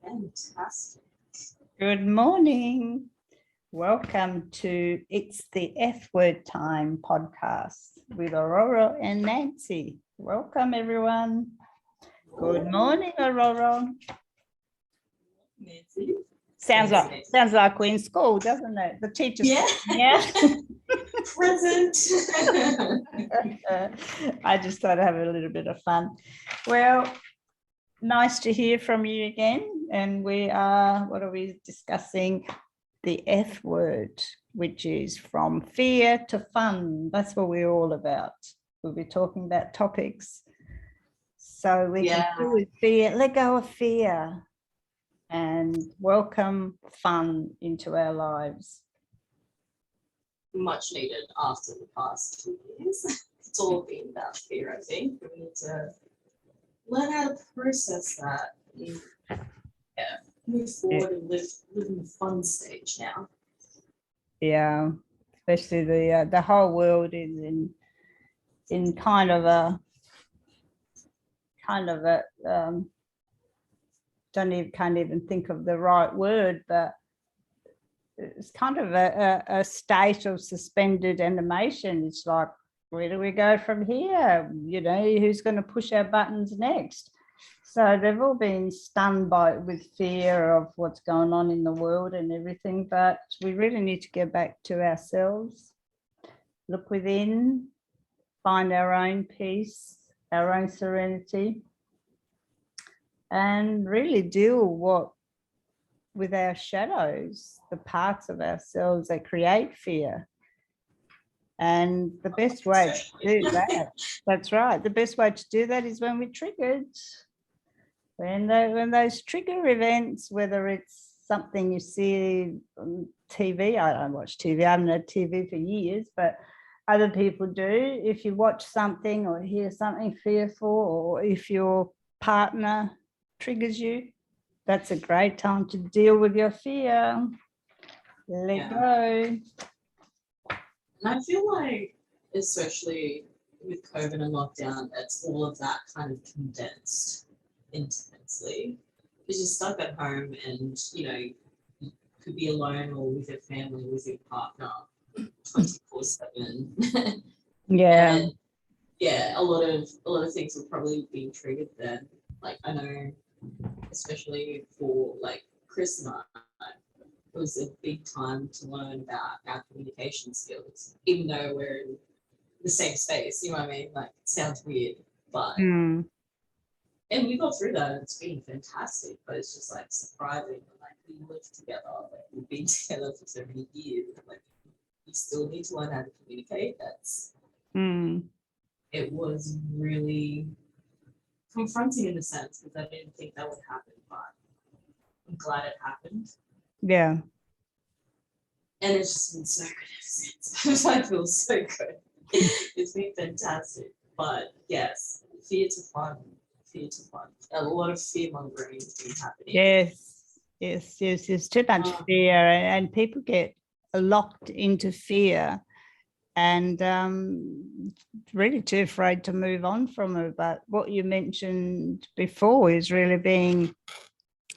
Fantastic. Good morning. Welcome to It's the F Word Time podcast with Ororo and Nancy. Welcome, everyone. Good morning, Ororo. Nancy. Sounds like we're in school, doesn't it? The teacher's Yeah. Present. I just thought I'd have a little bit of fun. Well, nice to hear from you again. And what are we discussing? The F word, which is from fear to fun. That's what we're all about. We'll be talking about topics. So we can deal with fear, let go of fear and welcome fun into our lives. Much needed after the past 2 years. It's all been about fear, I think. We need to learn how to process that and move forward and live in the fun stage now. Yeah, especially the whole world is in kind of a can't even think of the right word, but it's kind of a state of suspended animation. It's like, where do we go from here? You know, who's going to push our buttons next? So they've all been stunned with fear of what's going on in the world and everything, but we really need to get back to ourselves, look within, find our own peace, our own serenity, and really deal with our shadows, the parts of ourselves that create fear. And the best way to do that, that's right, the best way to do that is when we're triggered. When those trigger events, whether it's something you see on TV, I don't watch TV, I haven't had TV for years, but other people do. If you watch something or hear something fearful, or if your partner triggers you, that's a great time to deal with your fear. Let go. And I feel like, especially with COVID and lockdown, it's all of that kind of condensed intensely. Because you're stuck at home and, you could be alone or with your family, with your partner 24/7. Yeah. And a lot of things were probably being triggered then. Like, I know, especially for like Chris and I, it was a big time to learn about our communication skills, even though we're in the same space, you know what I mean? Like, it sounds weird, but and we got through that and it's been fantastic, but it's just like surprising. Like, we lived together, like we've been together for so many years, like you still need to learn how to communicate. It was really confronting in a sense because I didn't think that would happen, but I'm glad it happened. Yeah. And it's just been so good ever since. I feel so good. It's been fantastic. But yes, fear to fun. A lot of fear mongering has been happening. Yes. There's too much fear, and people get locked into fear and really too afraid to move on from it. But what you mentioned before is really being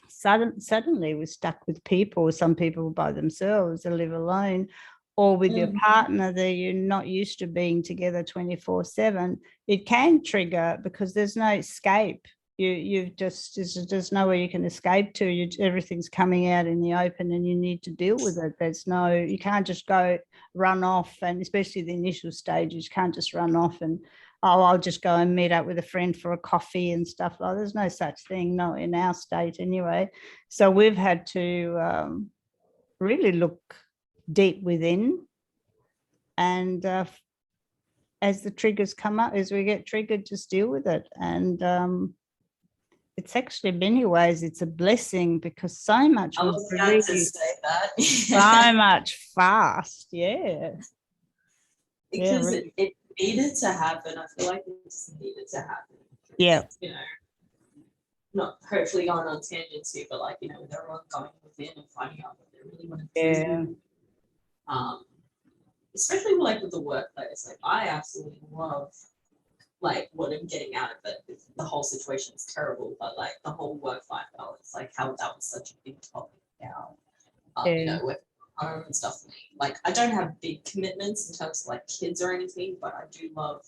suddenly we're stuck with people, some people by themselves, they live alone, or with your partner that you're not used to being together 24/7. It can trigger because there's no escape. There's nowhere you can escape to. Everything's coming out in the open and you need to deal with it. You can't just go run off, and especially the initial stages, you can't just run off and, I'll just go and meet up with a friend for a coffee and stuff like that. There's no such thing, not in our state anyway. So we've had to really look deep within, and as the triggers come up, as we get triggered, just deal with it. And it's actually, in many ways, it's a blessing because so much I was about to say that. so much fast, because it needed to happen. I feel like it just needed to happen. Yeah. Not hopefully going on tangents here, but like, with everyone going within and finding out what they really want to do. Especially like with the workplace. Like, I absolutely love like what I'm getting out of it. The whole situation is terrible, but like the whole work-life balance, like how that was such a big topic now. You know, with home and stuff. Like I don't have big commitments in terms of like kids or anything, but I do love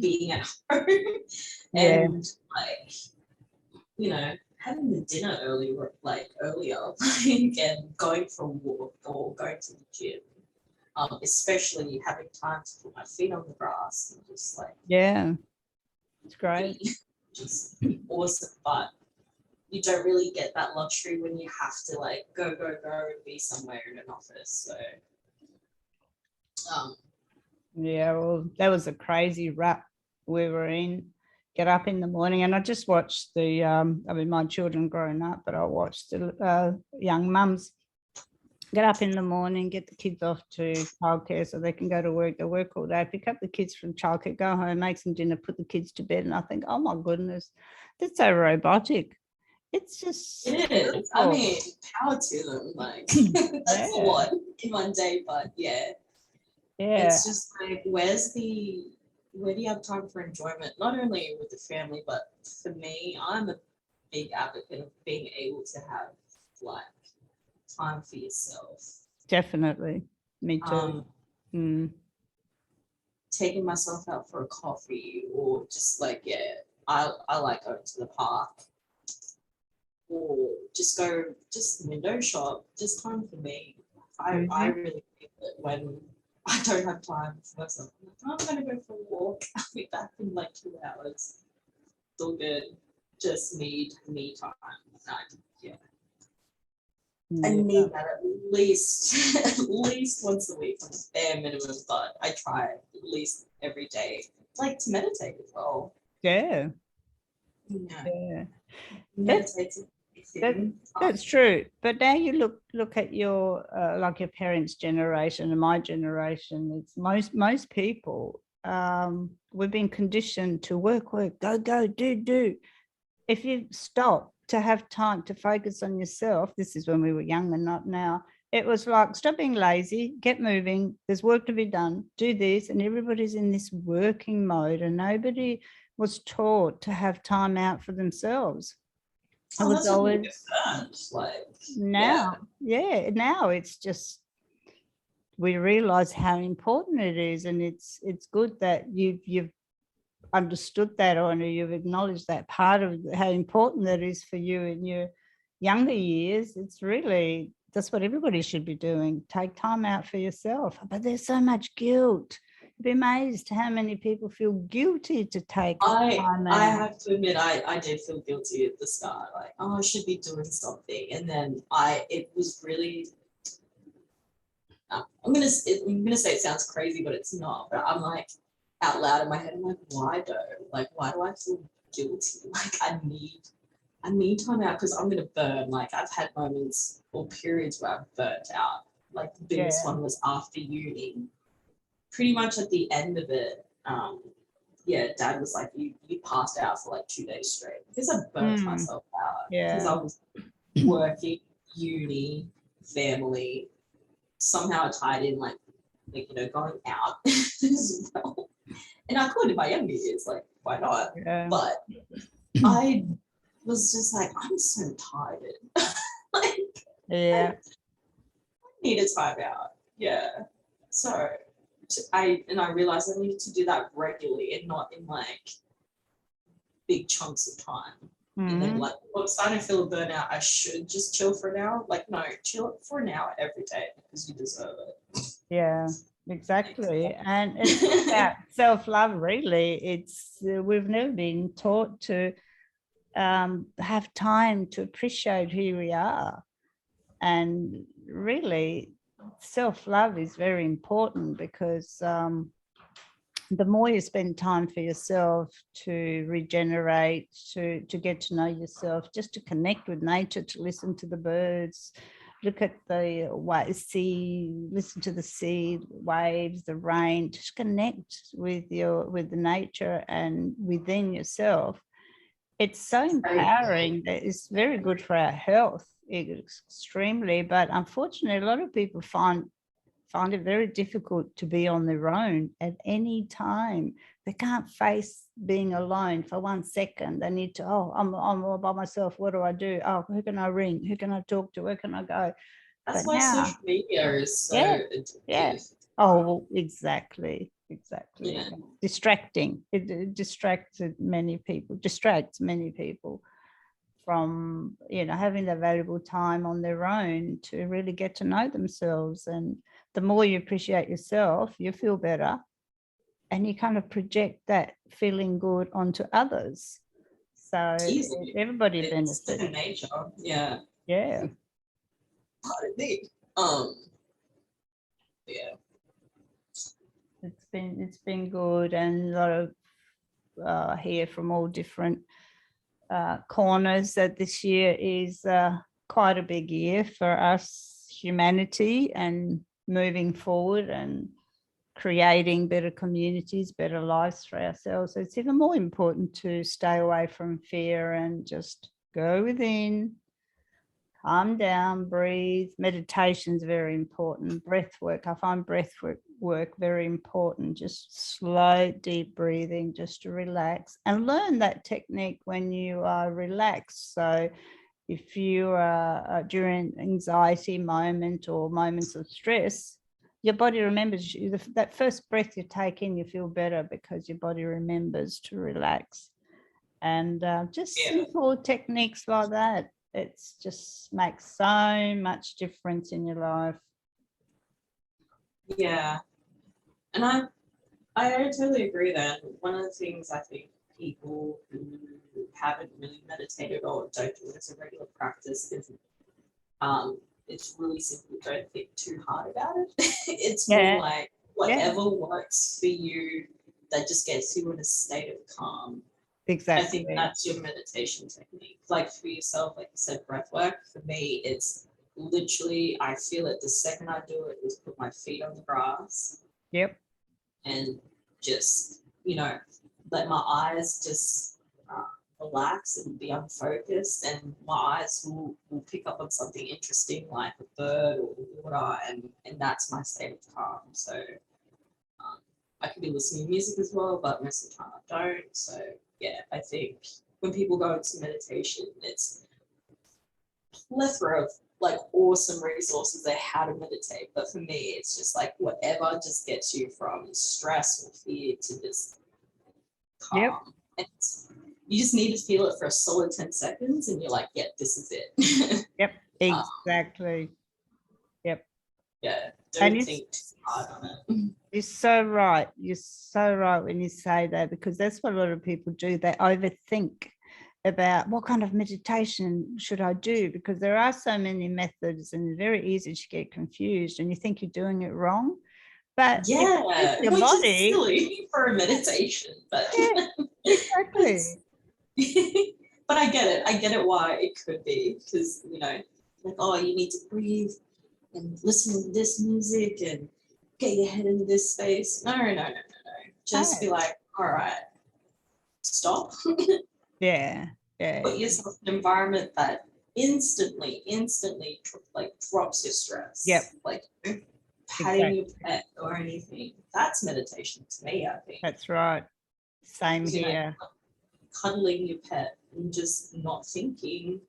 being at home and like, you know, having the dinner earlier, like and going for a walk or going to the gym. Especially having time to put my feet on the grass and just like it's great. Just awesome. But you don't really get that luxury when you have to like go and be somewhere in an office. So well, that was a crazy rut we were in. Get up in the morning, and I just watched the I mean, my children growing up, but I watched the young mums get up in the morning, get the kids off to childcare so they can go to work. They work all day, pick up the kids from childcare, go home, make some dinner, put the kids to bed. And I think, oh my goodness, that's so robotic. It's just, it is. I mean, power to them. Like that's a lot in one day, but it's just like, where do you have time for enjoyment? Not only with the family, but for me, I'm a big advocate of being able to have like time for yourself. Definitely. Me too. Taking myself out for a coffee, or just like, I like going to the park, or just window shop, just time for me. I really think that when I don't have time for myself, I'm like, I'm gonna go for a walk. I'll be back in like 2 hours. It's all good. Just need me time. I need that at least once a week, bare minimum, but I try at least every day, like to meditate as well. That's true. But now you look at your like your parents' generation and my generation. It's most people. We've been conditioned to work, go, do. If you stop to have time to focus on yourself, this is when we were young and not now. It was like, stop being lazy, get moving. There's work to be done. Do this, and everybody's in this working mode, and nobody was taught to have time out for themselves. It was always like now it's just, we realize how important it is, and it's good that you've understood that, or you've acknowledged that part of how important that is for you in your younger years. It's really, that's what everybody should be doing. Take time out for yourself. But there's so much guilt. You'd be amazed how many people feel guilty to take time out. I have to admit, I did feel guilty at the start, like, oh, I should be doing something, and then it was really, I'm gonna say it sounds crazy, but it's not. But I'm like, out loud in my head, I'm like, why do I feel guilty? Like I need time out because I'm gonna burn. Like I've had moments or periods where I've burnt out. Like the biggest one was after uni. Pretty much at the end of it, Dad was like, you passed out for like 2 days straight because I burnt myself out. Because I was working, uni, family. Somehow I tied in like going out as well. And I could in my younger years, like, why not? But I was just like, I'm so tired. I need a time out. So I realized I needed to do that regularly and not in like big chunks of time. And then like, I'm starting to feel a burnout. I should just chill for an hour. Like, no, chill for an hour every day because you deserve it. Yeah. Exactly. And it's about self-love, really. It's we've never been taught to have time to appreciate who we are. And really, self-love is very important because the more you spend time for yourself to regenerate, to get to know yourself, just to connect with nature, to listen to the birds, look at the sea, listen to the sea, waves, the rain, just connect with the nature and within yourself. It's so empowering. That it's very good for our health, extremely. But unfortunately, a lot of people find it very difficult to be on their own at any time. They can't face being alone for 1 second. They need to, I'm all by myself. What do I do? Oh, who can I ring? Who can I talk to? Where can I go? That's But why now, social media is so yeah, yeah. addictive. Oh, exactly. Yeah. Distracting. It distracts many people from, having the valuable time on their own to really get to know themselves. And the more you appreciate yourself, you feel better, and you kind of project that feeling good onto others. So Easily. everybody It's benefits. second nature. Yeah. Yeah. Pardon me. Yeah. It's been good, and a lot of hear from all different corners that this year is quite a big year for us, humanity, and moving forward and creating better communities, better lives for ourselves. So it's even more important to stay away from fear and just go within, calm down, breathe. Meditation is very important. Breath work. I find breath work very important. Just slow, deep breathing, just to relax, and learn that technique when you are relaxed. So if you are during anxiety moment or moments of stress, your body remembers you. That first breath you take in, you feel better because your body remembers to relax. And just simple techniques like that, it's just makes so much difference in your life. Yeah. And I totally agree that one of the things I think people who haven't really meditated or don't do it as a regular practice is it's really simple. Don't think too hard about it. It's more like whatever works for you that just gets you in a state of calm. Exactly. I think that's your meditation technique. Like for yourself, like you said, breath work. For me, it's literally, I feel it the second I do it is put my feet on the grass. Yep. And just, let my eyes just relax and be unfocused, and my eyes will pick up on something interesting like a bird or water, and that's my state of calm. So I could be listening to music as well, but most of the time I don't. So yeah, I think when people go into meditation, it's plethora of like awesome resources on how to meditate. But for me, it's just like whatever just gets you from stress or fear to just calm. And you just need to feel it for a solid 10 seconds and you're like, yeah, this is it. Yep, exactly. Yep. Yeah, don't think too hard on it. You're so right. You're so right when you say that, because that's what a lot of people do. They overthink about what kind of meditation should I do, because there are so many methods and it's very easy to get confused and you think you're doing it wrong. But yeah, your which body is silly for a meditation, but yeah, exactly. But I get it why it could be, because like, oh, you need to breathe and listen to this music and get your head into this space. No. Just be like, all right, stop. Yeah. Put yourself in an environment that instantly like drops your stress. Yep. Like patting your pet or anything. That's meditation to me, I think. That's right. Same here. Cuddling your pet and just not thinking,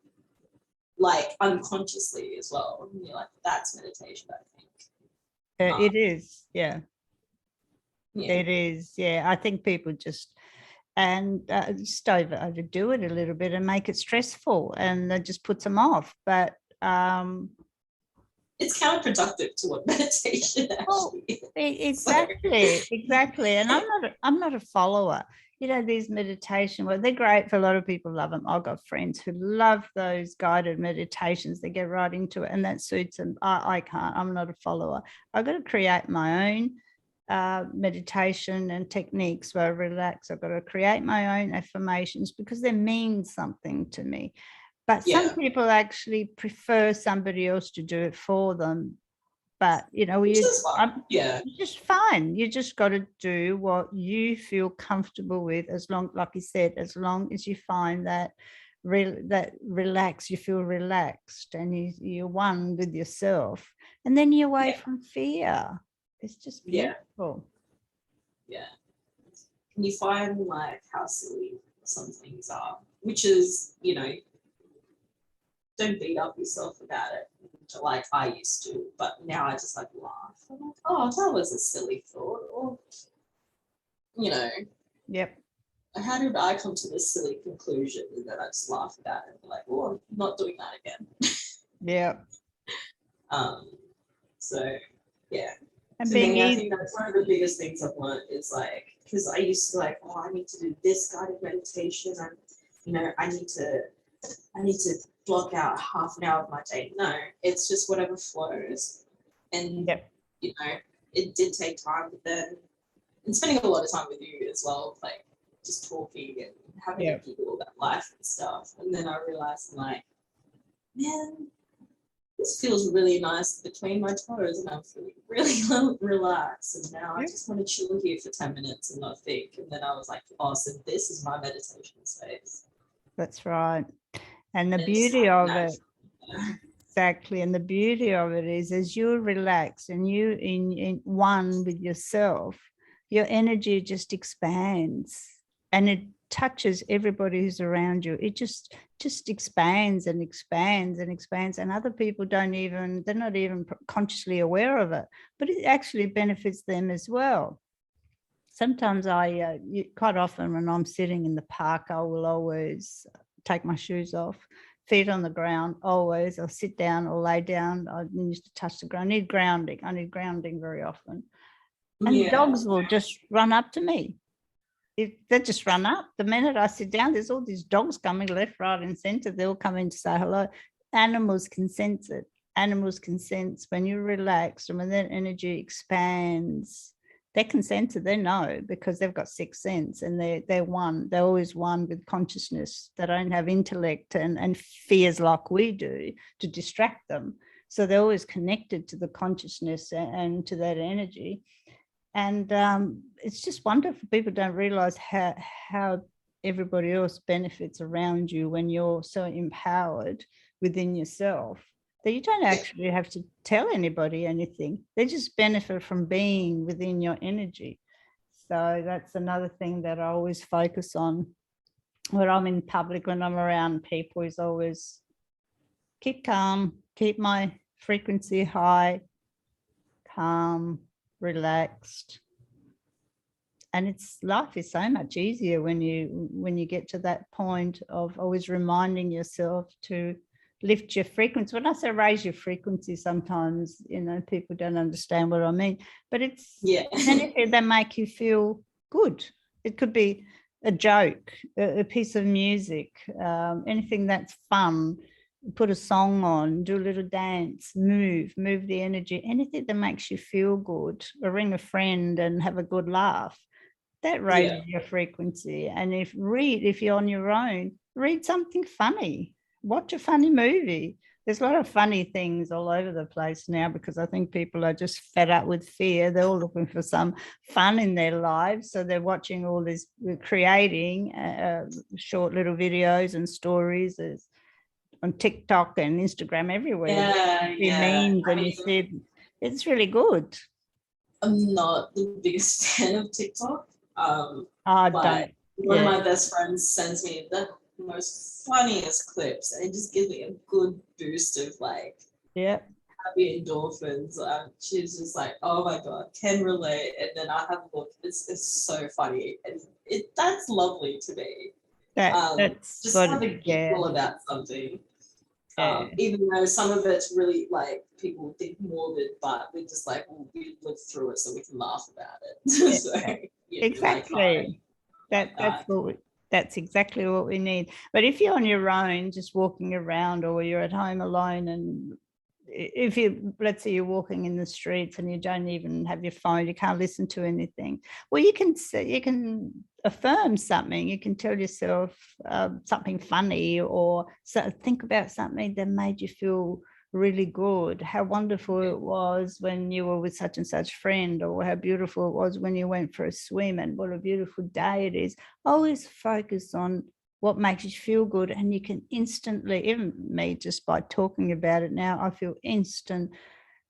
like unconsciously as well. And you're like, that's meditation, I think. It is, yeah. It is, yeah. I think people just overdo it a little bit and make it stressful, and that just puts them off. But it's counterproductive to what meditation actually is. Exactly. And I'm not a follower. These meditation, well, they're great for a lot of people, love them. I've got friends who love those guided meditations. They get right into it and that suits them. I can't. I'm not a follower. I've got to create my own meditation and techniques where I relax. I've got to create my own affirmations because they mean something to me. But some people actually prefer somebody else to do it for them. But it's just fine. You just got to do what you feel comfortable with, as long, like you said, as long as you find that relax, you feel relaxed, and you're one with yourself, and then you're away from fear. It's just beautiful. Yeah. and you find like how silly some things are, which is, you know, don't beat up yourself about it like I used to, but now I just like laugh. I'm like, oh, that was a silly thought, or you know, Yep. how did I come to this silly conclusion? And then I just laugh about it, like, oh, I'm not doing that again. Yeah. So yeah. And To being me, I easy. think that's one of the biggest things I've learned is like, because I used to like, oh, I need to do this guided meditation. And, you know, I need to block out half an hour of my day. No, it's just whatever flows. And, Yep. you know, it did take time, but then, and spending a lot of time with you as well, like just talking and having a giggle about life and stuff. And then I realized, I'm like, man, this feels really nice between my toes and I'm feeling really relaxed. And now I just want to chill here for 10 minutes and not think. And then I was like, oh, so this is my meditation space. That's right. And the beauty of it, exactly. And the beauty of it is as you relax and you in one with yourself, your energy just expands and it touches everybody who's around you. It just expands and expands and expands, and other people they're not even consciously aware of it, but it actually benefits them as well. Sometimes quite often when I'm sitting in the park, I will always take my shoes off, feet on the ground, always. I'll sit down or lay down. I used to touch the ground. I need grounding very often. And dogs will just run up to me. They just run up. The minute I sit down, there's all these dogs coming left, right, and center. They all come in to say hello. Animals can sense it. Animals can sense when you're relaxed and when that energy expands. They can sense it. They know because they've got sixth sense and they're one. They're always one with consciousness. They don't have intellect and fears like we do to distract them. So they're always connected to the consciousness and to that energy. And it's just wonderful. People don't realize how everybody else benefits around you when you're so empowered within yourself that you don't actually have to tell anybody anything. They just benefit from being within your energy. So that's another thing that I always focus on when I'm in public, when I'm around people, is always keep calm, keep my frequency high, calm, relaxed. And life is so much easier when you get to that point of always reminding yourself to lift your frequency. When I say raise your frequency, sometimes, you know, people don't understand what I mean, but it's anything that make you feel good. It could be a joke, a piece of music, anything that's fun. Put a song on, do a little dance, move the energy, anything that makes you feel good, or ring a friend and have a good laugh. That raises your frequency. And if you're on your own, read something funny, watch a funny movie. There's a lot of funny things all over the place now because I think people are just fed up with fear. They're all looking for some fun in their lives. So they're watching all this, creating short little videos and stories on TikTok and Instagram, everywhere. Memes and you see it's really good. I'm not the biggest fan of TikTok. But one of my best friends sends me the most funniest clips, and it just gives me a good boost of like happy endorphins. She's just like, oh my god, can relate, and then I have a look. It's so funny, and that's lovely to me. That's just have a giggle about something. Even though some of it's really like people think morbid, but we're just like, well, we lived through it, so we can laugh about it. So, exactly. That's exactly what we need. But if you're on your own, just walking around, or you're at home alone, and if let's say you're walking in the streets and you don't even have your phone, you can't listen to anything. Well, you can affirm something. You can tell yourself something funny, or think about something that made you feel really good. How wonderful it was when you were with such and such friend, or how beautiful it was when you went for a swim, and what a beautiful day it is. Always focus on what makes you feel good, and you can instantly, even me, just by talking about it now, I feel instant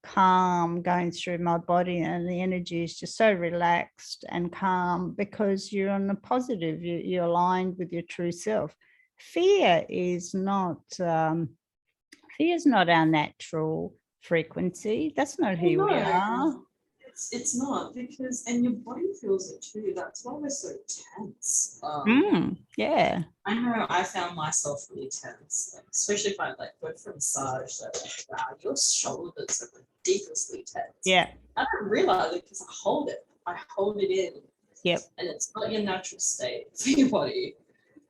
calm going through my body, and the energy is just so relaxed and calm because you're on the positive, you're aligned with your true self. Fear is not our natural frequency. That's not who we are. It's not, because, and your body feels it too. That's why we're so tense. Yeah. I know I found myself really tense, like, especially if I like go for a massage. Like, wow, your shoulders are ridiculously tense. Yeah. I don't realize it because I hold it. I hold it in. Yep. And it's not your natural state for your body.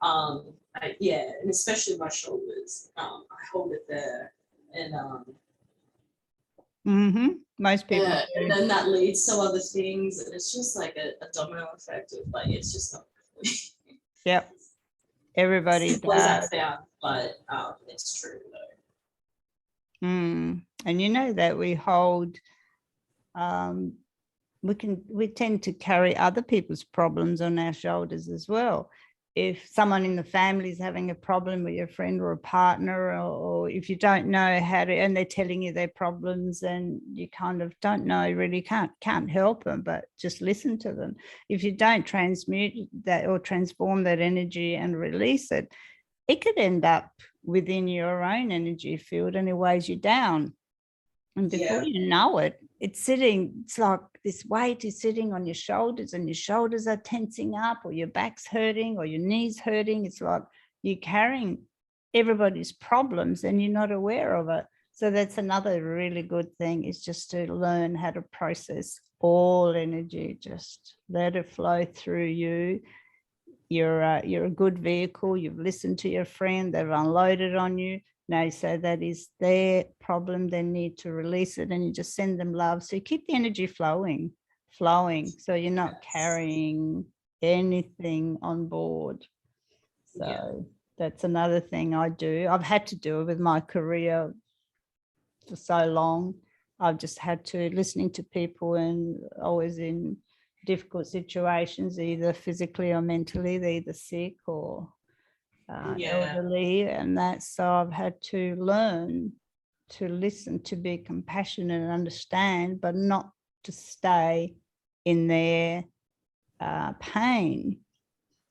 And especially my shoulders. I hold it there, and most people yeah, do. and then that leads to other things, and it's just like a domino effect of like, it's just not. Yep. Everybody Simple as does. that sound, but it's true though. And you know that we hold, we tend to carry other people's problems on our shoulders as well. If someone in the family is having a problem with your friend or a partner, or if you don't know how to, and they're telling you their problems, and you kind of don't know, really can't help them, but just listen to them. If you don't transmute that or transform that energy and release it, it could end up within your own energy field, and it weighs you down. And before you know it, it's like this weight is sitting on your shoulders, and your shoulders are tensing up, or your back's hurting, or your knees hurting. It's like you're carrying everybody's problems and you're not aware of it. So that's another really good thing, is just to learn how to process all energy. Just let it flow through you. You're a good vehicle. You've listened to your friend. They've unloaded on you. No, so that is their problem. They need to release it, and you just send them love. So you keep the energy flowing. So you're not carrying anything on board. So that's another thing I do. I've had to do it with my career for so long. I've just had to, listening to people, and always in difficult situations, either physically or mentally. They're either sick or elderly, and that. So I've had to learn to listen, to be compassionate and understand, but not to stay in their pain,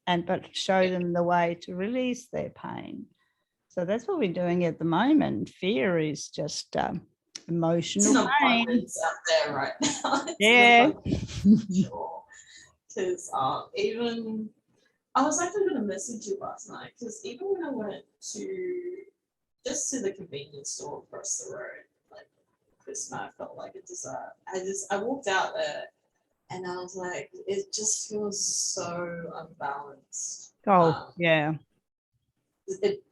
but show them the way to release their pain. So that's what we're doing at the moment. Fear is just emotional pain. Abundance out there right now. Sure. Because even I was actually going to message you last night, because even when I went to the convenience store across the road, like Chris and I felt like a dessert. I walked out there, and I was like, it just feels so unbalanced.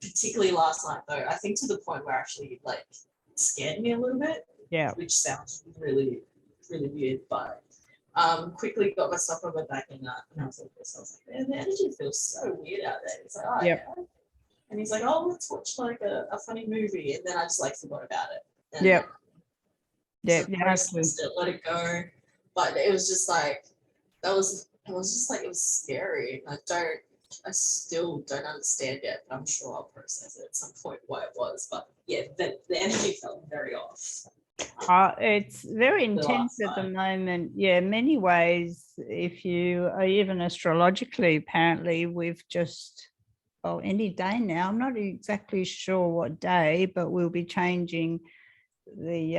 Particularly last night though, I think to the point where actually like it scared me a little bit. Which sounds really, really weird, but quickly got myself on my back, and I was like this. I was like, man, the energy feels so weird out there. He's like, oh yeah. And he's like, oh, let's watch like a funny movie, and then I just like forgot about it. And, let it go. But it was just like it was scary. I still don't understand yet, but I'm sure I'll process it at some point why it was. But yeah, the energy felt very off. It's very intense at the moment. Yeah, many ways. If you are even astrologically, apparently we've just, any day now. I'm not exactly sure what day, but we'll be changing the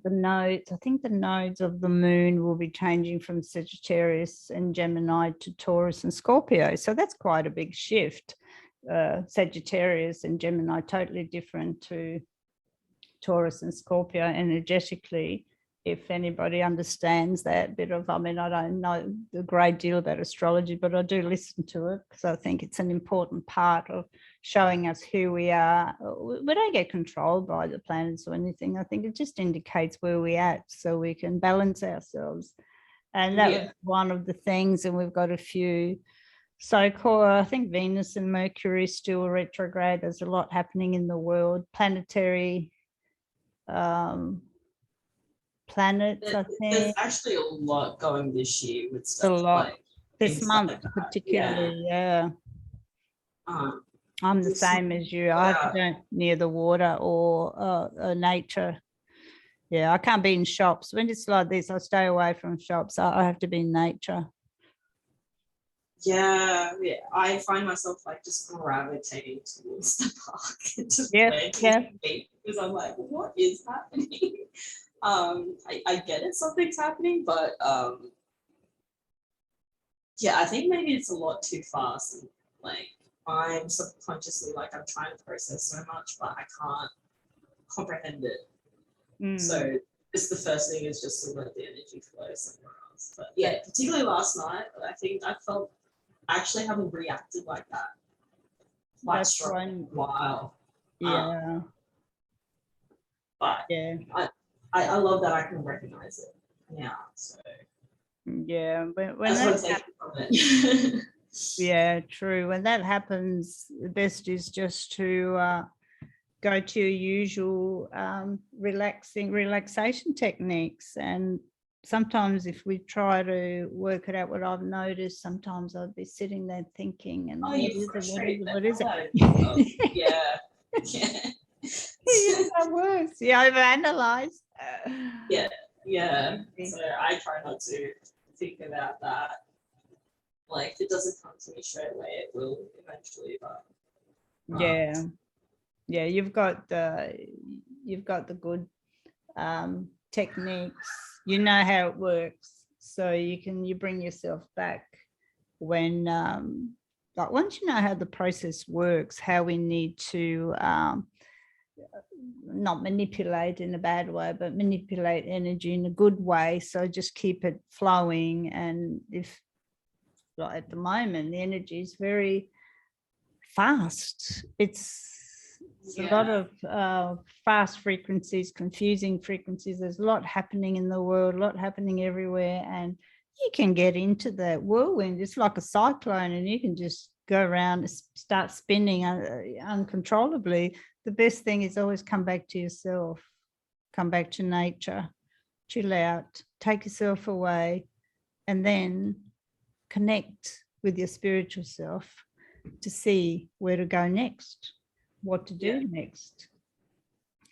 nodes. I think the nodes of the moon will be changing from Sagittarius and Gemini to Taurus and Scorpio. So that's quite a big shift. Sagittarius and Gemini totally different to Taurus and Scorpio energetically. If anybody understands that bit of, I don't know a great deal about astrology, but I do listen to it because I think it's an important part of showing us who we are. We don't get controlled by the planets or anything. I think it just indicates where we're at so we can balance ourselves. And that was one of the things, and we've got a few so-called, I think Venus and Mercury still retrograde. There's a lot happening in the world, planetary planets, I think. There's actually a lot going this year with stuff. A lot. Like this month particularly, I'm the Just- same as you. I have to go near the water or nature. Yeah, I can't be in shops. When it's like this, I stay away from shops. I have to be in nature. Yeah, I find myself like just gravitating towards the park and just Yeah, playing yeah. because I'm like, what is happening? I get it, something's happening, but yeah, I think maybe it's a lot too fast. And like I'm subconsciously like I'm trying to process so much, but I can't comprehend it. So just the first thing is just to let the energy flow somewhere else. But yeah, particularly last night, I think I felt I actually haven't reacted like that quite That's strong one. in a while. Yeah. But Yeah. I love that I can recognize it now. So Yeah. When that's what I'm taking from it. yeah, true. When that happens, the best is just to go to your usual relaxation techniques. And sometimes if we try to work it out, what I've noticed, sometimes I'd be sitting there thinking, and Oh, you frustrate what is it? Yeah. Yeah. Yeah, that works. You overanalyze. Yeah. Yeah. So I try not to think about that. Like if it doesn't come to me straight away, it will eventually. But yeah. Yeah, you've got the good techniques. You know how it works, so you bring yourself back when like once you know how the process works, how we need to not manipulate in a bad way, but manipulate energy in a good way. So just keep it flowing. And if like at the moment the energy is very fast, it's a lot of fast frequencies, confusing frequencies. There's a lot happening in the world, a lot happening everywhere, and you can get into that whirlwind. It's like a cyclone, and you can just go around, start spinning uncontrollably. The best thing is always come back to yourself, come back to nature, chill out, take yourself away, and then connect with your spiritual self to see where to go next, what to do next.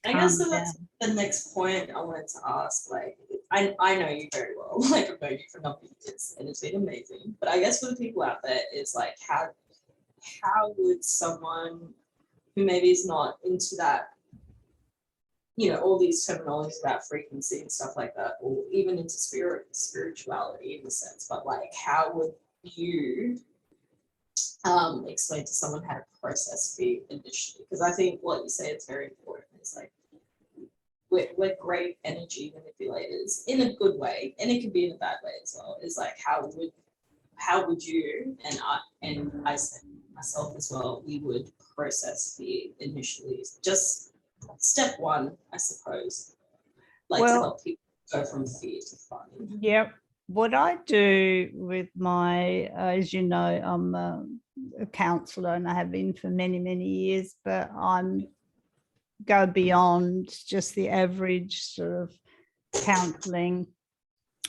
I guess that's the next point I wanted to ask. Like, I know you very well. Like, I've known you for a number of years, and it's been amazing. But I guess for the people out there, is like, how would someone who maybe is not into that, all these terminologies about frequency and stuff like that, or even into spirituality in a sense, but like, how would you explain to someone how to process fear initially? Because I think what you say is very important. It's like we're great energy manipulators in a good way, and it could be in a bad way as well. Is like how would you and I said myself as well, we would process fear initially. Just step one, I suppose, like to help people go from fear to fun. Yep. What I do with my, as you know, I'm a counsellor and I have been for many, many years, but go beyond just the average sort of counselling.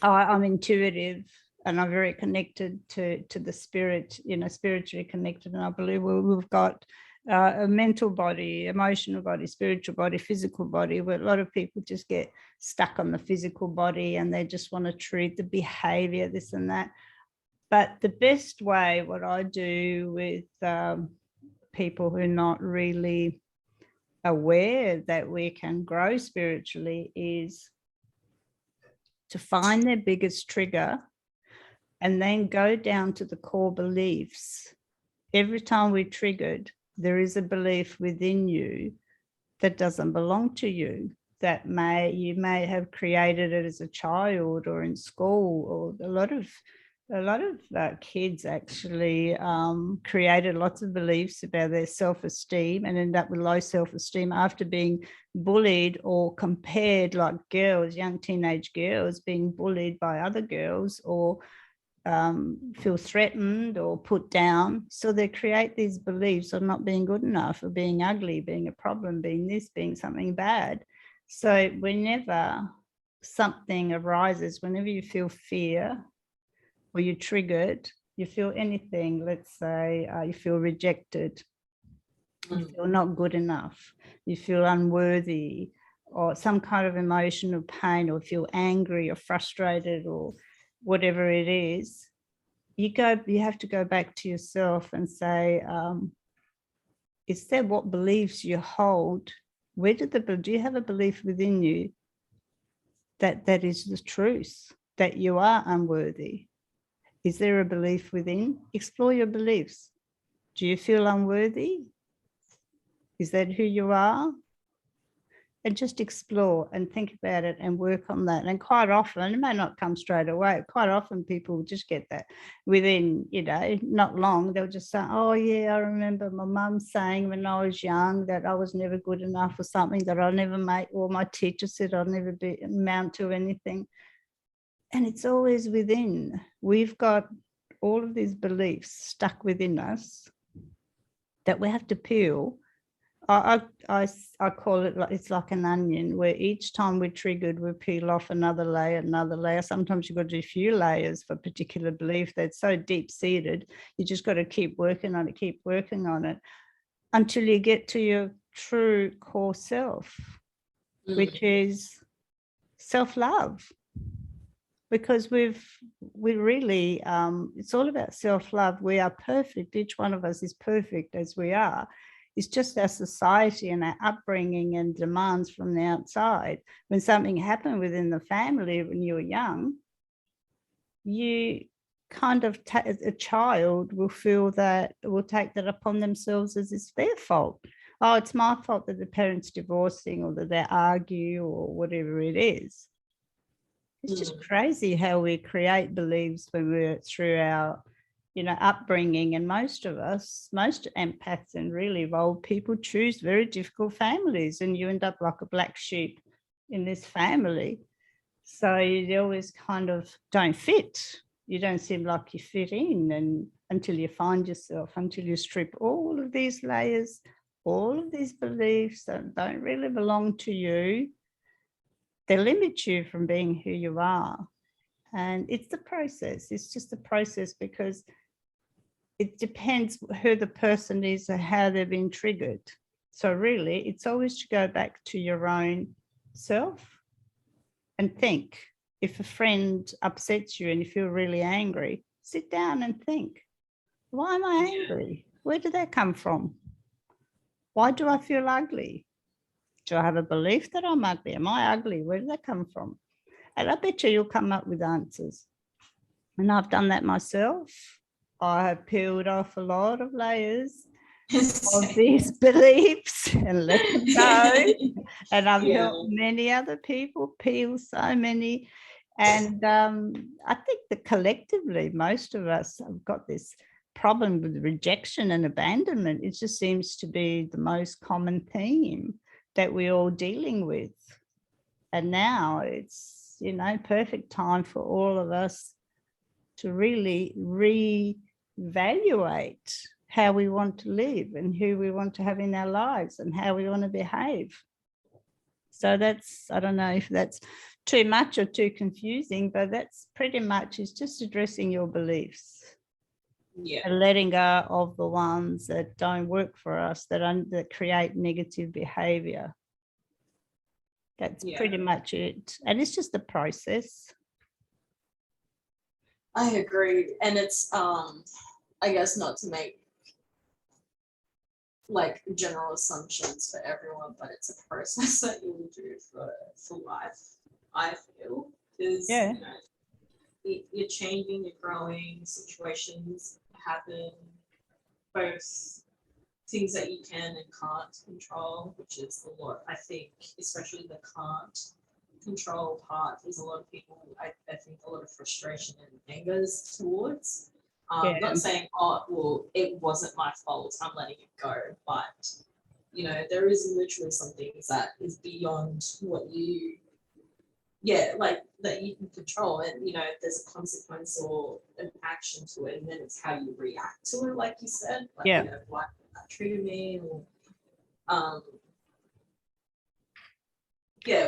I'm intuitive and I'm very connected to the spirit, spiritually connected. And I believe we've got a mental body, emotional body, spiritual body, physical body, where a lot of people just get stuck on the physical body and they just want to treat the behavior, this and that. But the best way, what I do with people who are not really aware that we can grow spiritually is to find their biggest trigger and then go down to the core beliefs. Every time we're triggered, there is a belief within you that doesn't belong to you, that you may have created it as a child or in school, or a lot of kids actually created lots of beliefs about their self-esteem and end up with low self-esteem after being bullied or compared, like girls, young teenage girls being bullied by other girls, or feel threatened or put down. So they create these beliefs of not being good enough, or being ugly, being a problem, being this, being something bad. So whenever something arises, whenever you feel fear or you're triggered, you feel anything, let's say you feel rejected, You feel not good enough, you feel unworthy, or some kind of emotional pain, or feel angry or frustrated or whatever it is, you have to go back to yourself and say, is that what beliefs you hold? Do you have a belief within you that is the truth, that you are unworthy? Is there a belief within? Explore your beliefs. Do you feel unworthy? Is that who you are? And just explore and think about it and work on that. And quite often, it may not come straight away, quite often people just get that within, not long. They'll just say, oh yeah, I remember my mum saying when I was young that I was never good enough, or something that I'll never make, or my teacher said I'll never amount to anything. And it's always within. We've got all of these beliefs stuck within us that we have to peel. I call it, like, it's like an onion, where each time we're triggered, we peel off another layer, another layer. Sometimes you've got to do a few layers for a particular belief that's so deep-seated. You just got to keep working on it until you get to your true core self, which is self-love. Because we really, it's all about self-love. We are perfect. Each one of us is perfect as we are. It's just our society and our upbringing and demands from the outside. When something happened within the family when you were young, you kind of, a child will feel that, will take that upon themselves as it's their fault. Oh, it's my fault that the parents divorcing, or that they argue, or whatever it is. It's just crazy how we create beliefs when we're through our, upbringing. And most empaths and really evolved people choose very difficult families, and you end up like a black sheep in this family. So you always kind of don't fit. You don't seem like you fit in, and until you find yourself, until you strip all of these layers, all of these beliefs that don't really belong to you. They limit you from being who you are. And it's the process. It's just a process, because it depends who the person is or how they've been triggered. So really, it's always to go back to your own self and think. If a friend upsets you and you feel really angry, sit down and think, why am I angry? Where did that come from? Why do I feel ugly? Do I have a belief that I'm ugly? Am I ugly? Where did that come from? And I bet you'll come up with answers. And I've done that myself. I have peeled off a lot of layers of these beliefs and let them go. And I've helped many other people peel so many. And I think that collectively, most of us have got this problem with rejection and abandonment. It just seems to be the most common theme that we're all dealing with. And now it's, perfect time for all of us to really reevaluate how we want to live and who we want to have in our lives and how we want to behave. So that's, I don't know if that's too much or too confusing, but that's pretty much, it's just addressing your beliefs. And letting go of the ones that don't work for us, that create negative behavior. That's pretty much it. And it's just a process. I agree. And it's, I guess, not to make like general assumptions for everyone, but it's a process that you will do for life, I feel. Because you're changing, you're growing, situations happen, both things that you can and can't control, which is a lot. I think, especially the can't control part, there's a lot of people, I think a lot of frustration and angers towards. Not saying, oh, well, it wasn't my fault, I'm letting it go, but there is literally some things that is beyond what you, like that you can control, and there's a consequence or an action to it, and then it's how you react to it, like you said, like why did that trigger me, or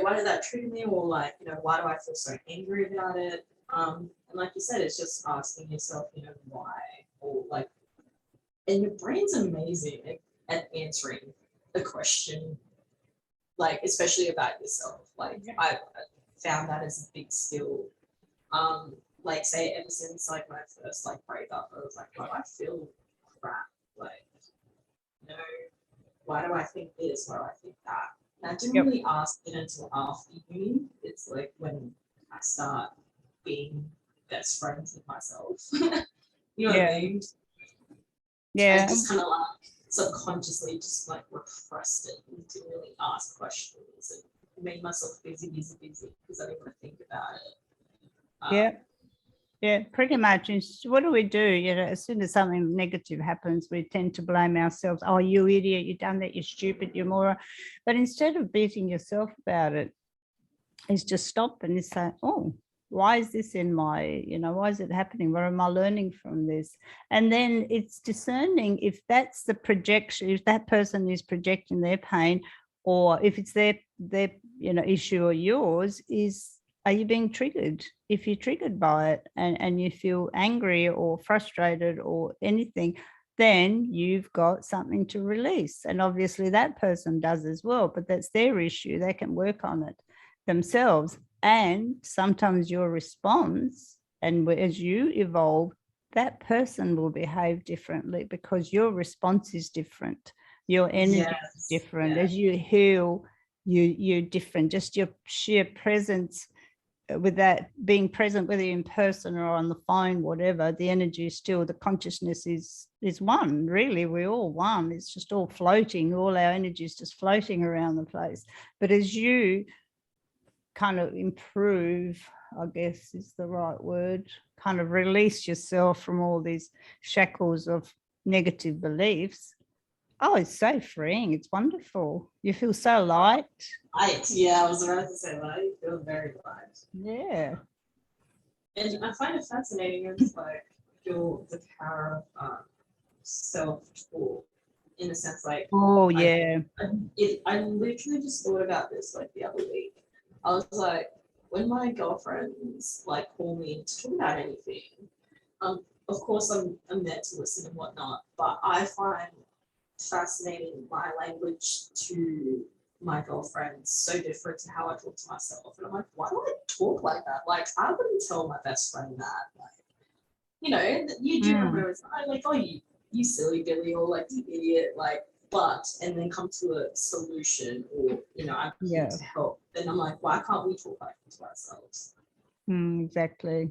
why did that trigger me, or like why do I feel so angry about it, and like you said, it's just asking yourself why, or like, and your brain's amazing, at answering a question, like especially about yourself. Like I found that as a big skill. Like say ever since like my first like breakup, I was like, why do I feel crap? Like, you know, why do I think this? Why do I think that? And I didn't really ask it until after uni. It's like when I start being best friends with myself. You know what I mean? I just kind of like subconsciously just like repressed it and didn't really ask questions and made myself busy because I didn't want to think about it. Yeah, pretty much. And what do? As soon as something negative happens, we tend to blame ourselves. Oh, you idiot, you done that, you're stupid, you're moron. But instead of beating yourself about it, is just stop and say, oh, why is this in my, why is it happening? What am I learning from this? And then it's discerning if that's the projection, if that person is projecting their pain, or if it's their issue or yours, are you being triggered? If you're triggered by it and you feel angry or frustrated or anything, then you've got something to release. And obviously that person does as well, but that's their issue. They can work on it themselves. And sometimes your response, and as you evolve, that person will behave differently because your response is different. Your energy is different. As you heal, you're different. Just your sheer presence, with that being present, whether you're in person or on the phone, whatever, the energy is still, the consciousness is one. Really, we're all one. It's just all floating. All our energy is just floating around the place. But as you kind of improve, I guess is the right word, kind of release yourself from all these shackles of negative beliefs. Oh, it's so freeing. It's wonderful. You feel so light. I was about to say that. You feel very light. Yeah. And I find it fascinating. It's like the power of self-talk, in a sense, like. Oh, yeah. I literally just thought about this like the other week. I was like, when my girlfriends like call me to talk about anything, of course I'm there to listen and whatnot, but I find fascinating my language to my girlfriends so different to how I talk to myself. And I'm like, why do I talk like that? Like, I wouldn't tell my best friend that. Like, you do remember it's like, oh, you silly Billy, or like you idiot, like, but, and then come to a solution, or, I'm here to help. Then I'm like, why can't we talk like this to ourselves? Exactly.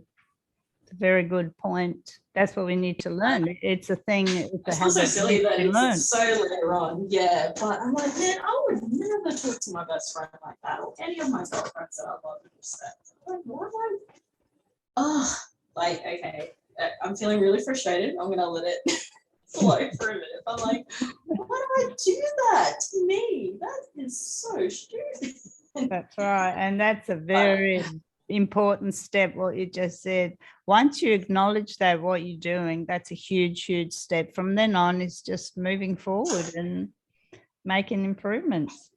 It's a very good point. That's what we need to learn. It's a thing. It's a habit. So silly that it's so later on. Yeah, but I'm like, man, I would never talk to my best friend like that, or any of my girlfriends that I love and respect. Like, what am I? Like, okay, I'm feeling really frustrated. I'm gonna let it flow for a minute. I'm like, why do I do that to me? That is so stupid. That's right. And that's a very important step, what you just said. Once you acknowledge that what you're doing, that's a huge, huge step. From then on, it's just moving forward and making improvements.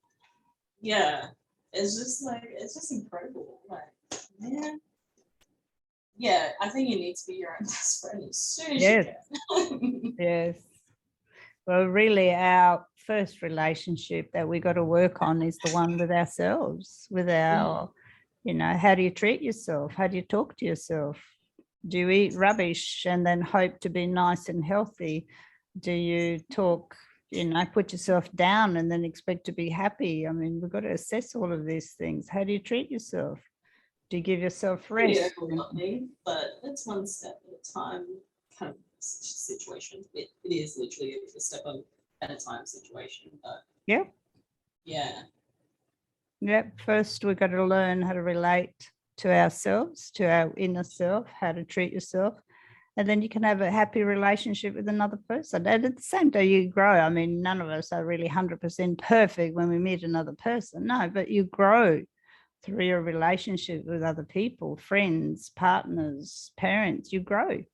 Yeah. It's just incredible. Like, man. Yeah, I think you need to be your own best friend as soon as you can. Yes. Well, really, our first relationship that we got to work on is the one with ourselves, with our, how do you treat yourself? How do you talk to yourself? Do you eat rubbish and then hope to be nice and healthy? Do you talk, put yourself down and then expect to be happy? I mean, we've got to assess all of these things. How do you treat yourself? Do you give yourself rest? But it's one step at a time kind of situation. It is literally a step at a time situation. But First, we've got to learn how to relate to ourselves, to our inner self, how to treat yourself. And then you can have a happy relationship with another person. And at the same time, you grow. I mean, none of us are really 100% perfect when we meet another person. No, but you grow through your relationship with other people, friends, partners, parents. You grow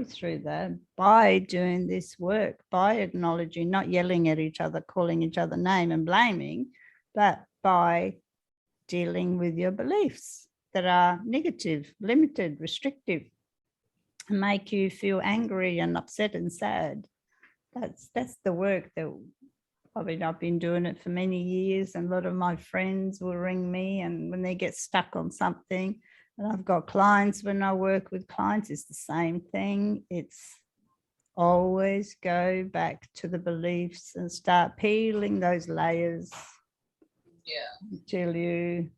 through that by doing this work, by acknowledging, not yelling at each other, calling each other name and blaming, but by dealing with your beliefs that are negative, limited, restrictive, and make you feel angry and upset and sad. that's the work that, I mean, I've been doing it for many years, and a lot of my friends will ring me, and when they get stuck on something, and I've got clients, when I work with clients, it's the same thing. It's always go back to the beliefs and start peeling those layers until you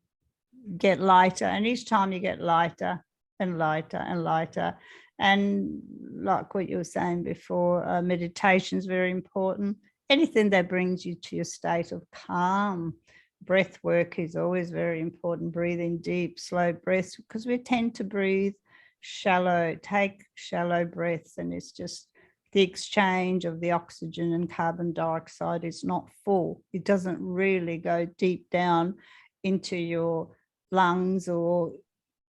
get lighter. And each time you get lighter and lighter and lighter. And like what you were saying before, meditation is very important. Anything that brings you to your state of calm. Breath work is always very important. Breathing deep, slow breaths, because we tend to breathe shallow, take shallow breaths, and it's just the exchange of the oxygen and carbon dioxide is not full. It doesn't really go deep down into your lungs,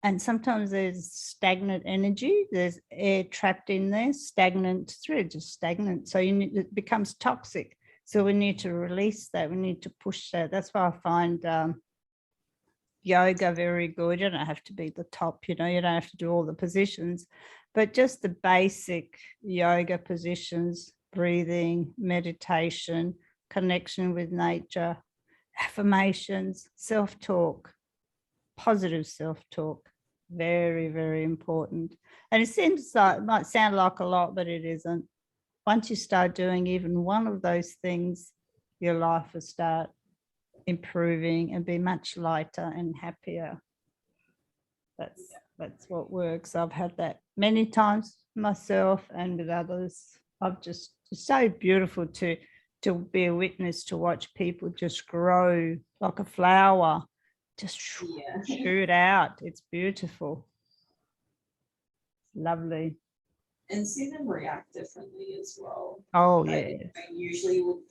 and sometimes there's stagnant energy, there's air trapped in there, stagnant, it's really just stagnant. So it becomes toxic. So we need to release that, we need to push that. That's why I find yoga very good. You don't have to be the top, you don't have to do all the positions, but just the basic yoga positions, breathing, meditation, connection with nature, affirmations, self-talk, positive self-talk, very, very important. And it seems like, it might sound like a lot, but it isn't. Once you start doing even one of those things, your life will start improving and be much lighter and happier. That's what works. I've had that many times myself and with others. It's so beautiful to be a witness, to watch people just grow like a flower, just shoot out. It's beautiful. Lovely. And see them react differently as well. Oh, yeah. I usually would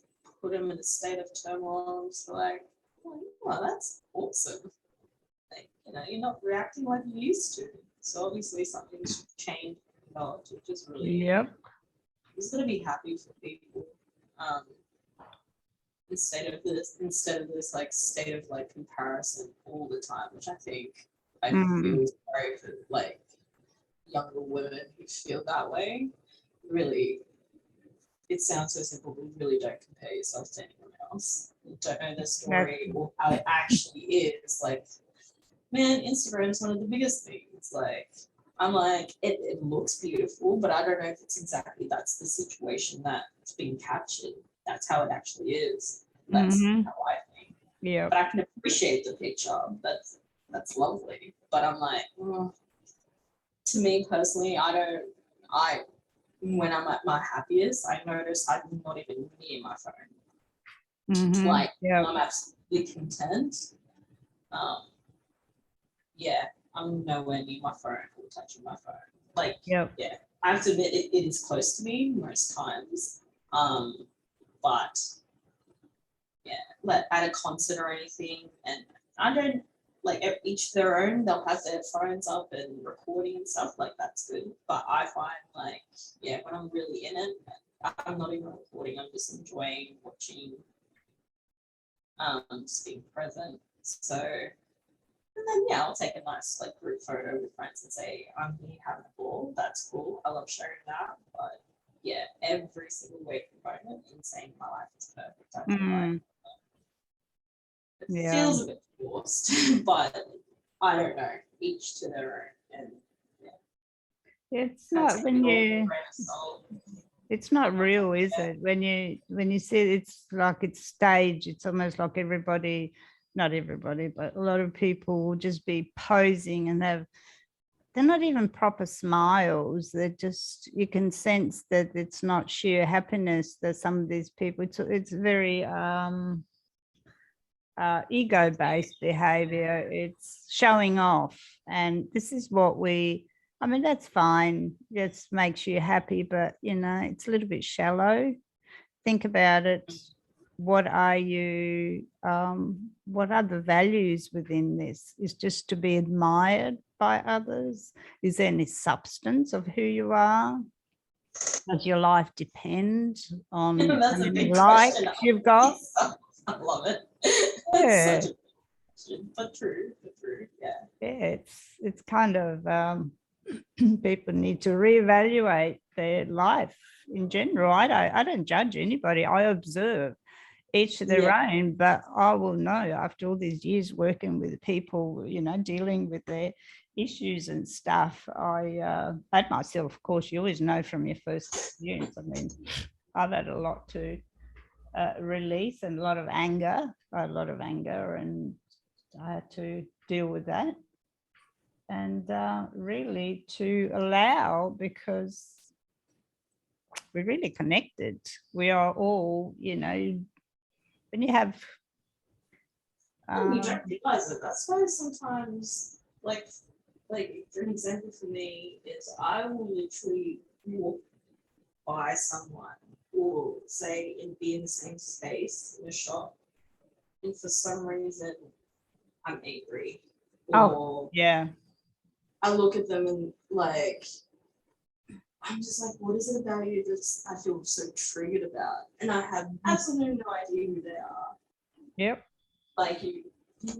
put them in a state of turmoil. I'm just like, oh, wow, that's awesome. Like, you're not reacting like you used to. So obviously something's changed, developed, which is really, just gonna be happy for people. Instead of this like state of like comparison all the time, which I think I feel sorry for like younger women who feel that way. Really, it sounds so simple, but really don't compare yourself to anyone else. You don't know the story or how it actually is. Like, man, Instagram is one of the biggest things. Like, I'm like, it looks beautiful, but I don't know if it's exactly that's the situation that's being captured. That's how it actually is. That's how I think. Yeah. But I can appreciate the picture. That's lovely. But I'm like, to me personally, when I'm at my happiest, I notice I'm not even near my phone. Like, I'm absolutely content. I'm nowhere near my phone or touching my phone. Like, I have to admit it is close to me most times. But at a concert or anything, and I don't like each their own. They'll have their phones up and recording and stuff. Like, that's good. But I find like when I'm really in it, I'm not even recording. I'm just enjoying watching, just being present. So, and then I'll take a nice like group photo with friends and say I'm here having a ball. That's cool. I love sharing that. But every single waking moment and saying my life is perfect. I feel like it feels a bit forced, but I don't know. Each to their own. And it's not it's not real, is it? When you see it's like it's staged, it's almost like everybody, not everybody, but a lot of people will just be posing and they're not even proper smiles. They're just, you can sense that it's not sheer happiness that some of these people, it's very ego-based behavior. It's showing off. And this is what I mean, that's fine. It makes you happy, but it's a little bit shallow. Think about it. What are you, what are the values within this? Is just to be admired by others? Is there any substance of who you are? Does your life depend on how many likes you've got? I love it. Yeah. Such a question, but true. It's kind of people need to reevaluate their life in general. I don't judge anybody. I observe, each to their own, but I will know after all these years working with people, dealing with their issues and stuff. I had myself, of course, you always know from your first experience. I mean, I've had a lot to release and a lot of anger, and I had to deal with that. And really to allow, because we're really connected. We are all, when you have you don't realize it. That's why sometimes, like for an example for me is I will literally walk by someone or say and be in the same space in a shop, and for some reason I'm angry. Or yeah, I look at them and I'm just like, what is it about you that I feel so triggered about? And I have absolutely no idea who they are. Yep. Like you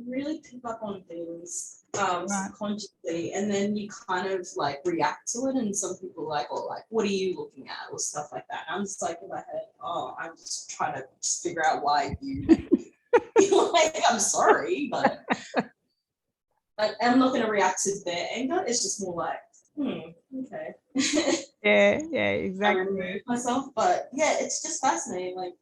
really pick up on things subconsciously, and then you kind of react to it. And some people are like, oh, what are you looking at, or stuff like that. And I'm just like in my head, oh, I'm just trying to figure out why you I'm sorry, but I'm not going to react to their anger. It's just more like, okay. yeah, exactly. I remove myself, but yeah, it's just fascinating. Like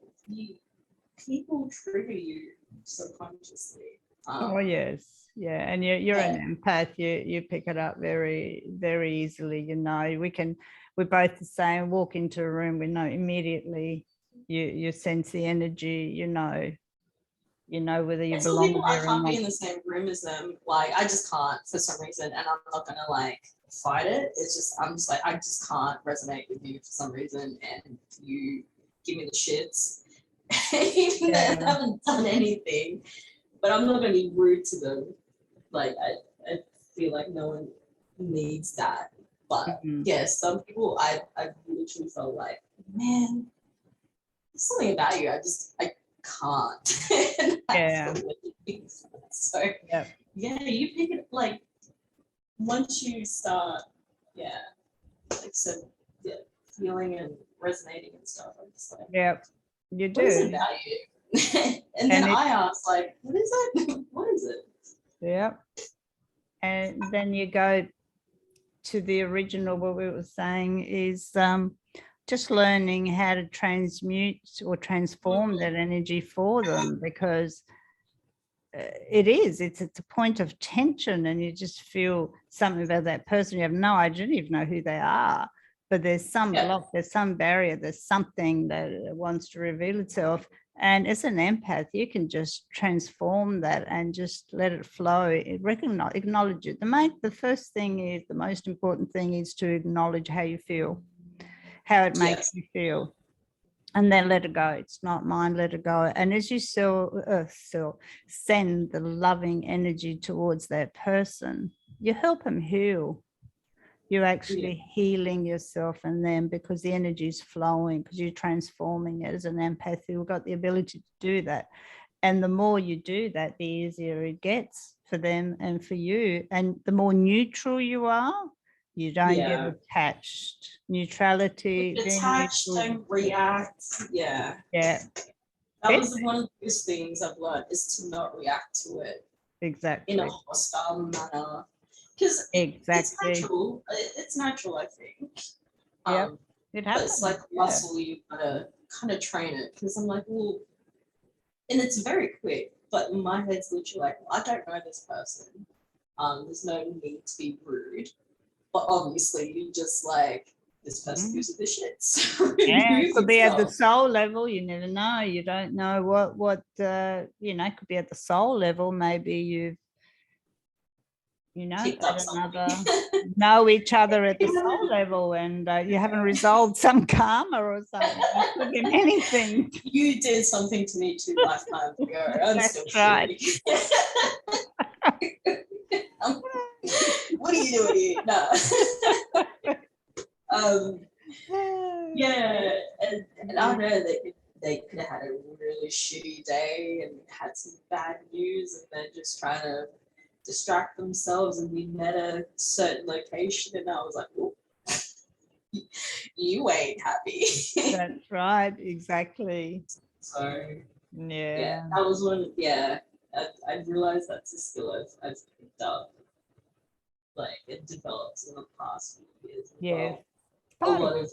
people trigger you subconsciously. Oh yes, yeah, and you're an empath. You pick it up very, very easily. We're both the same. Walk into a room, we know immediately. You sense the energy. You know whether you belong people, there I or can't not. be in the same room as them. I just can't for some reason, and I'm not gonna fight it. It's just I'm just I just can't resonate with you for some reason, and you give me the shits, even though I haven't done anything. But I'm not gonna be rude to them. I feel like no one needs that. But some people I literally felt like, man, there's something about you. I can't. So you pick it once you start feeling and resonating and stuff. I'm just like, you do. What is it about you? and then I ask what is it? What is it? Yeah. And then you go to the original, what we were saying is just learning how to transmute or transform that energy for them, because it's a point of tension, and you just feel something about that person. You have no idea, you don't even know who they are, but there's some block, there's some barrier, there's something that wants to reveal itself. And as an empath, you can just transform that and just let it flow. Acknowledge it. The first thing is, the most important thing is to acknowledge how you feel, how it makes you feel, and then let it go. It's not mine, let it go. And as you send the loving energy towards that person, you help them heal. You're actually healing yourself and them, because the energy is flowing, because you're transforming it. As an empath, you've got the ability to do that. And the more you do that, the easier it gets for them and for you. And the more neutral you are, you don't get attached. Neutrality. Attached, don't react. Yeah. That was one of the biggest things I've learned, is to not react to it. Exactly. In a hostile manner. Because it's natural. It's natural, I think. It happens. But it's like muscle, you gotta kind of train it. Because I'm like, well, and it's very quick, but my head's literally like, well, I don't know this person. There's no need to be rude. But obviously, you just this person gives you the shits. It could be at the soul level. You never know. You don't know what it could be at the soul level. Maybe you've know each other at the soul level, and you haven't resolved some karma or something. It could be anything. You did something to me 2 lifetimes ago. I'm That's still right. What are you doing here? No. And I know that they could have had a really shitty day and had some bad news, and they're just trying to distract themselves, and we met a certain location, and I was like, oh, you ain't happy. That's right. Exactly. So Yeah. that was one. Yeah, I realized that's a skill I've picked up. Like it developed in the past few years. Yeah. Well, a Part of, lot of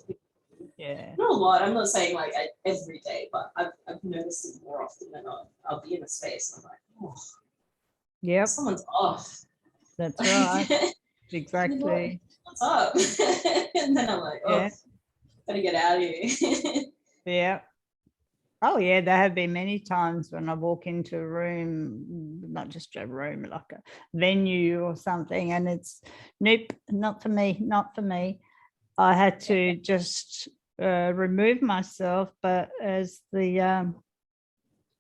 yeah. not a lot. I'm not saying like every day, but I've noticed it more often than I'll be in a space and I'm like, oh, Yep. someone's off. That's right. You know what? Exactly. What's up? And then I'm like, oh, Yeah. gotta get out of here. Yeah. Oh yeah, there have been many times when I walk into a room, not just a room, like a venue or something, and it's nope, not for me, not for me. I had to just remove myself, but as the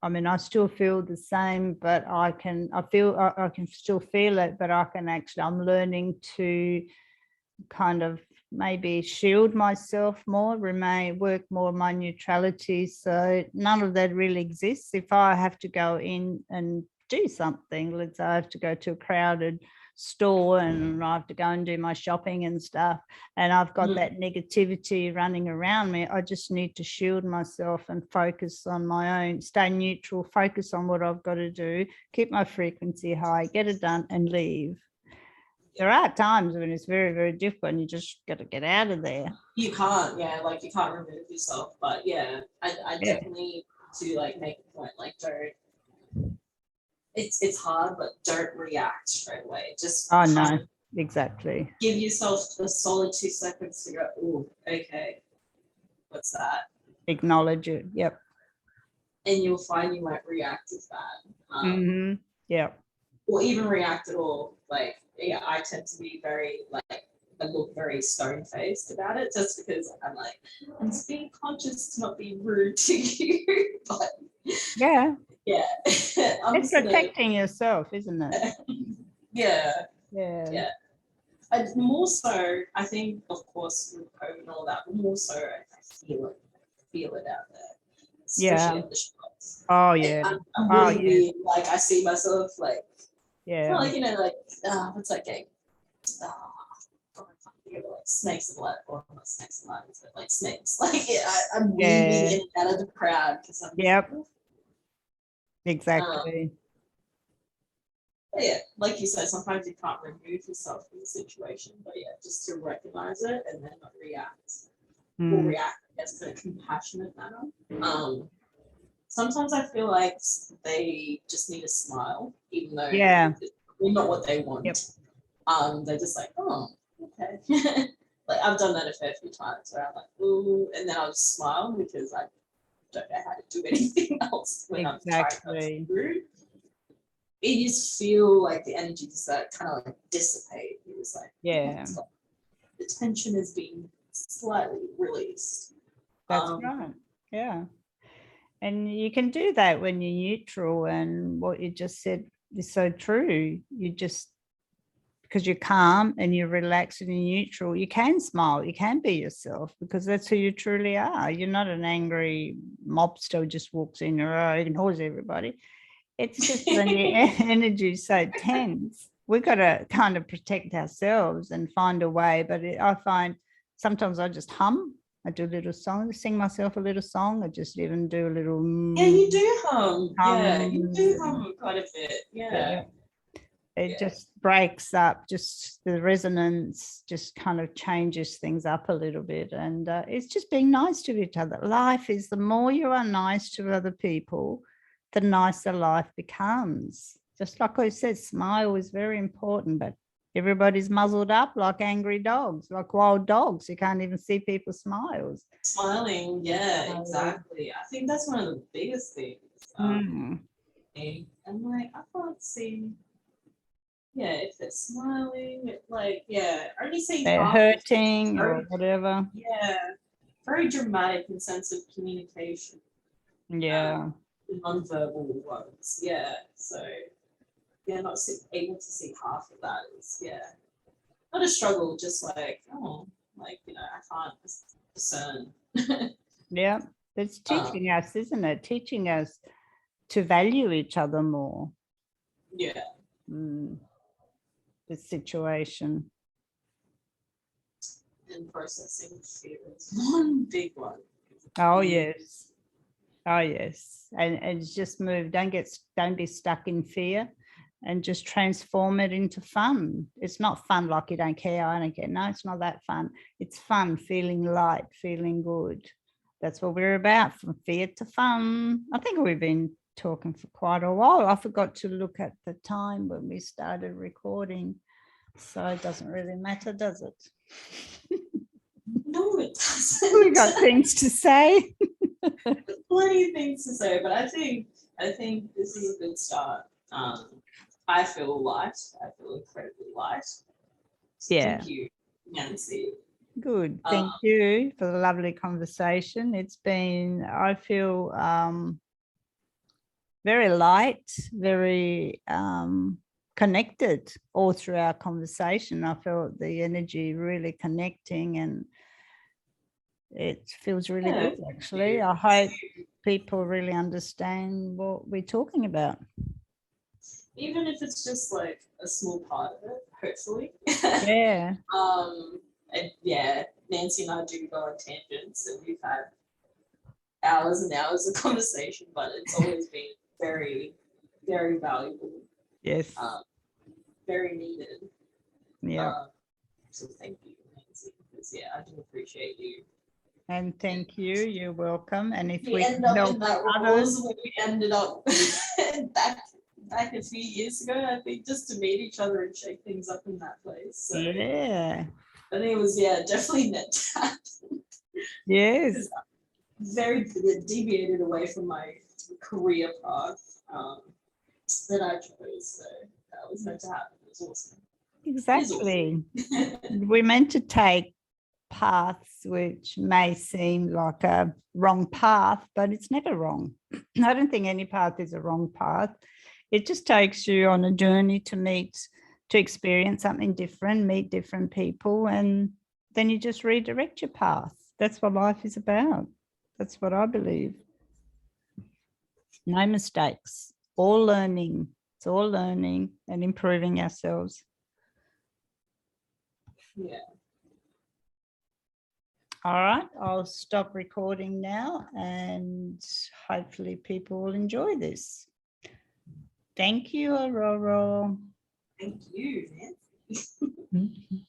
I mean, I still feel the same, but I can still feel it, but I can actually, I'm learning to kind of maybe shield myself more, work more on my neutrality. So none of that really exists. If I have to go in and do something, let's say I have to go to a crowded store and I have to go and do my shopping and stuff, and I've got that negativity running around me, I just need to shield myself and focus on my own, stay neutral, focus on what I've got to do, keep my frequency high, get it done and leave. There are times when it's very, very difficult and you just got to get out of there. You can't, like you can't remove yourself. But yeah, I definitely do like make a point, like don't. It's hard, but don't react straight away. Just no, exactly. Give yourself a solid 2 seconds to go, oh, okay, what's that? Acknowledge it. Yep. And you'll find you won't react as bad. Yeah. Or even react at all. Like, yeah, I tend to be very like I look very stone faced about it, just because I'm like, I'm just being conscious to not be rude to you. But yeah, it's protecting yourself, isn't it? Yeah. More so, I think, of course, with COVID and all that, but more so, I feel it out there, especially at the shops. Oh yeah. I'm really weird. Like I see myself like, like like what's that game? Like snakes and blood, or not snakes and blood, but like snakes. Like I'm weaving in and out of the crowd because I'm. Exactly. Yeah, like you said, sometimes you can't remove yourself from the situation, but just to recognize it and then not react. Or react, I guess, in a compassionate manner. Sometimes I feel like they just need a smile, even though it's not what they want. They're just like, oh, okay. Like I've done that a fair few times where I'm like, ooh, and then I'll just smile because I don't know how to do anything else when I'm trying to be rude. You just feel like the energy just kind of like dissipate. It was like, the tension is being slightly released. That's right. Yeah. And you can do that when you're neutral, and what you just said is so true. You just, because you're calm and you're relaxed and you're neutral, you can smile, you can be yourself, because that's who you truly are. You're not an angry mobster who just walks in or ignores everybody. It's just when the energy is so tense, we've got to kind of protect ourselves and find a way. But I find sometimes I just hum. I do a little song, sing myself a little song. I just even do a little. Yeah, you do hum. Yeah, you do hum quite a bit. Yeah. It just breaks up, just the resonance just kind of changes things up a little bit. And it's just being nice to each other. Life is, the more you are nice to other people, the nicer life becomes. Just like I said, smile is very important, but everybody's muzzled up like angry dogs, like wild dogs. You can't even see people's smiles. Smiling, yeah, exactly. I think that's one of the biggest things. And like, I can't see, if they're smiling, like, only see they're hurting or whatever. Yeah, very dramatic in sense of communication. Non-verbal ones, so not able to see half of that is not a struggle, just like I can't discern. It's teaching us, isn't it? Teaching us to value each other more. the situation. And processing fear is one big one. Oh yes. Oh yes. And just move. Don't be stuck in fear, and just transform it into fun. It's not fun like you don't care, I don't care. No, it's not that fun. It's fun, feeling light, feeling good. That's what we're about, from fear to fun. I think we've been talking for quite a while. I forgot to look at the time when we started recording. So it doesn't really matter, does it? No, it doesn't. We got things to say. Plenty of things to say, but I think this is a good start. I feel light. I feel incredibly light. So Yeah. thank you, Nancy. Good. Thank you for the lovely conversation. It's been, I feel very light, very connected all through our conversation. I felt the energy really connecting, and it feels really good, actually. I hope people really understand what we're talking about. Even if it's just like a small part of it, hopefully. Yeah. And yeah, Nancy and I do go on tangents, and we've had hours and hours of conversation, but it's always been very, very valuable. Yes. Very needed. Yeah. So thank you, Nancy, because yeah, I do appreciate you. And thank you. You're welcome. And if We we ended can up help in that others, rose where we ended up back a few years ago, I think, just to meet each other and shake things up in that place. So yeah. I think it was definitely meant to happen. Yes. Very deviated away from my career path that I chose. So that was meant to happen. It was awesome. Exactly. We're meant to take paths which may seem like a wrong path, but it's never wrong. I don't think any path is a wrong path. It just takes you on a journey to experience something different, meet different people, and then you just redirect your path. That's what life is about. That's what I believe. No mistakes, all learning. It's all learning and improving ourselves. Yeah. All right, I'll stop recording now, and hopefully people will enjoy this. Thank you, Ororo. Thank you, Nancy.